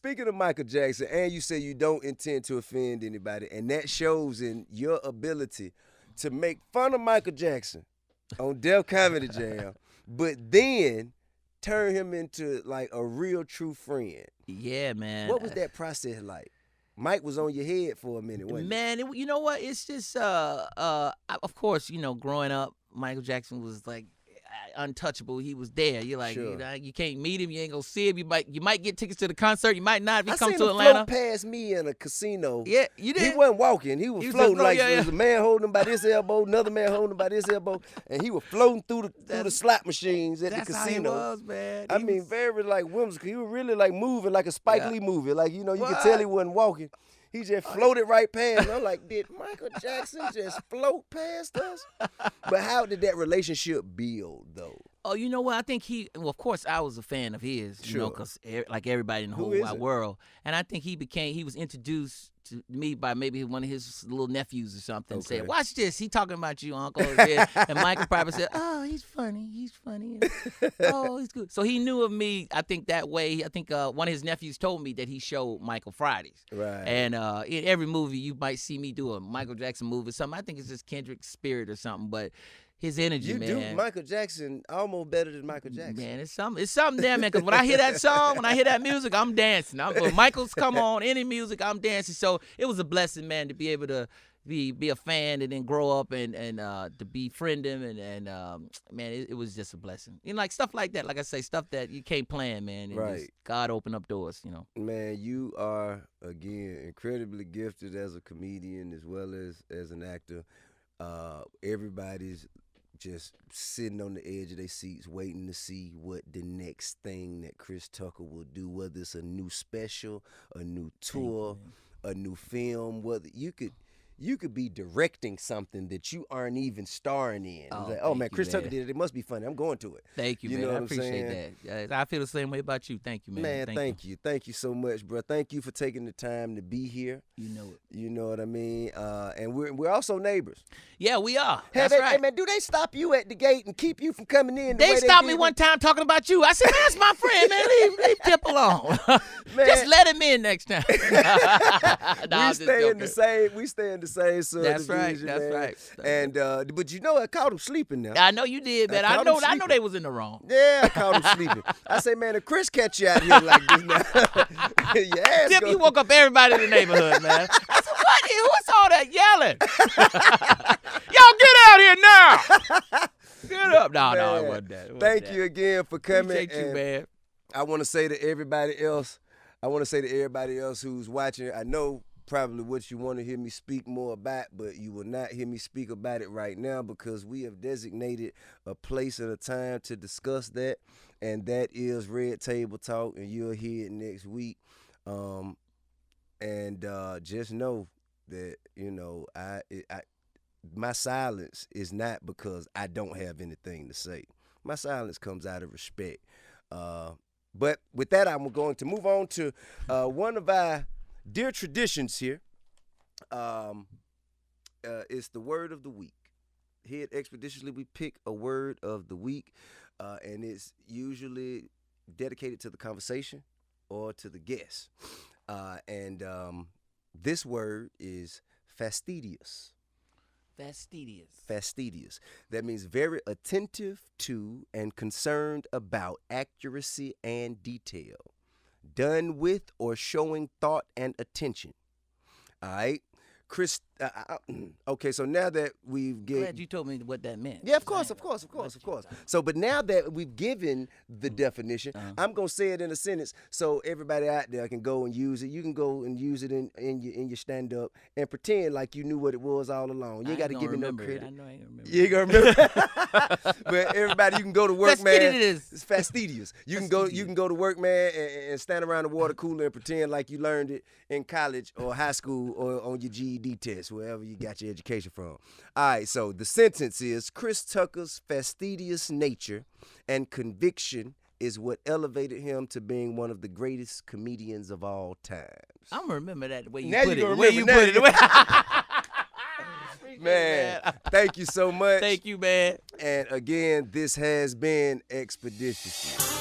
speaking of Michael Jackson, and you say you don't intend to offend anybody, and that shows in your ability to make fun of Michael Jackson on Def Comedy Jam, but then turn him into like a real true friend. Yeah, man. What was that process like? Mike was on your head for a minute, wasn't Man, you know what? It's just, of course, growing up, Michael Jackson was like untouchable. He was there. You're like, Sure. you can't meet him. You ain't gonna see him. You might get tickets to the concert. You might not if he I come seen to him Atlanta. float past me in a casino. Yeah, you did. He wasn't walking. He was He was floating just like floating, yeah, there was a man holding him by this elbow, another man holding him by this elbow, and he was floating through the slot machines at the That's casino. how he was, man. I mean, very like whimsical. He was really like moving like a Spike Lee movie. Like, you could tell he wasn't walking. He just floated right past. I'm like, did Michael Jackson just float past us? But how did that relationship build, though? Oh, you know what? I think of course, I was a fan of his, Sure. because like everybody in the whole is wide it? world. And I think he was introduced to me by maybe one of his little nephews or something. Okay. Said, watch this. He talking about you, Uncle. And Michael probably said, oh, he's funny. He's funny. Oh, he's good. So he knew of me, I think, that way. I think one of his nephews told me that he showed Michael Fridays. Right. And in every movie, you might see me do a Michael Jackson movie or something. I think it's just Kendrick's spirit or something. But his energy, You man. do Michael Jackson almost better than Michael Jackson. Man, it's something there, man. Because when I hear that song, when I hear that music, I'm dancing. When Michael's come on, any music, I'm dancing. So it was a blessing, man, to be able to be a fan and then grow up and to befriend him and man, it was just a blessing. Like stuff like that, like I say, stuff that you can't plan, man. And Right. just God opened up doors, Man, you are, again, incredibly gifted as a comedian as well as an actor. Everybody's just sitting on the edge of their seats waiting to see what the next thing that Chris Tucker will do, whether it's a new special, a new tour, a new film, whether you could be directing something that you aren't even starring in. Oh, It's like, thank man, you, Chris man. Tucker did it. It must be funny. I'm going to it. Thank you, You man. know I what I'm appreciate that. I feel the same way about you. Thank you, man. Man, thank you. Thank you so much, bro. Thank you for taking the time to be here. You know it. You know what I mean? And we're also neighbors. Yeah, we are. Hey, That's man, right. Hey, man, do they stop you at the gate and keep you from coming in? They stopped me one time talking about you. I said, that's my friend, man. Leave Tip alone. Man. Just let him in next time. We stay in the same sort That's of right. division, That's man. right. And but I caught him sleeping now. I know you did, man. I caught know him sleeping. they was in the wrong. Yeah, I caught him sleeping. I say, man, if Chris catch you out here like this now, your ass Tip, go- you woke up everybody in the neighborhood, man. I said, what? What's all that yelling? Y'all get out here now. Get up. No, it Man, wasn't that. It wasn't Thank that. you again for coming. Appreciate you, and man. I want to say to everybody else, who's watching, I know probably what you want to hear me speak more about, but you will not hear me speak about it right now because we have designated a place and a time to discuss that, and that is Red Table Talk, and you'll hear it next week. Just know that, my silence is not because I don't have anything to say. My silence comes out of respect. But with that, I'm going to move on to one of our dear traditions here. It's the word of the week. Here at Expeditiously, we pick a word of the week, and it's usually dedicated to the conversation or to the guest. This word is fastidious. Fastidious. That means very attentive to and concerned about accuracy and detail. Done with or showing thought and attention. All right? Chris, okay, so now that we've given... Glad you told me what that meant. Yeah, of course. So, but now that we've given the definition, I'm gonna say it in a sentence so everybody out there can go and use it. You can go and use it in your stand up and pretend like you knew what it was all along. You ain't got to give me no credit. I know I ain't gonna remember. You ain't gonna remember. But everybody, you can go to work, man. It's fastidious. You can go to work, man, and stand around the water cooler and pretend like you learned it in college or high school or on your GED test, wherever you got your education from. All right, so the sentence is Chris Tucker's fastidious nature and conviction is what elevated him to being one of the greatest comedians of all times. I'm gonna remember that the way you Now put you it. gonna The way you remember put it. The way- Man, thank you so much. Thank you, man. And again, this has been Expeditiously.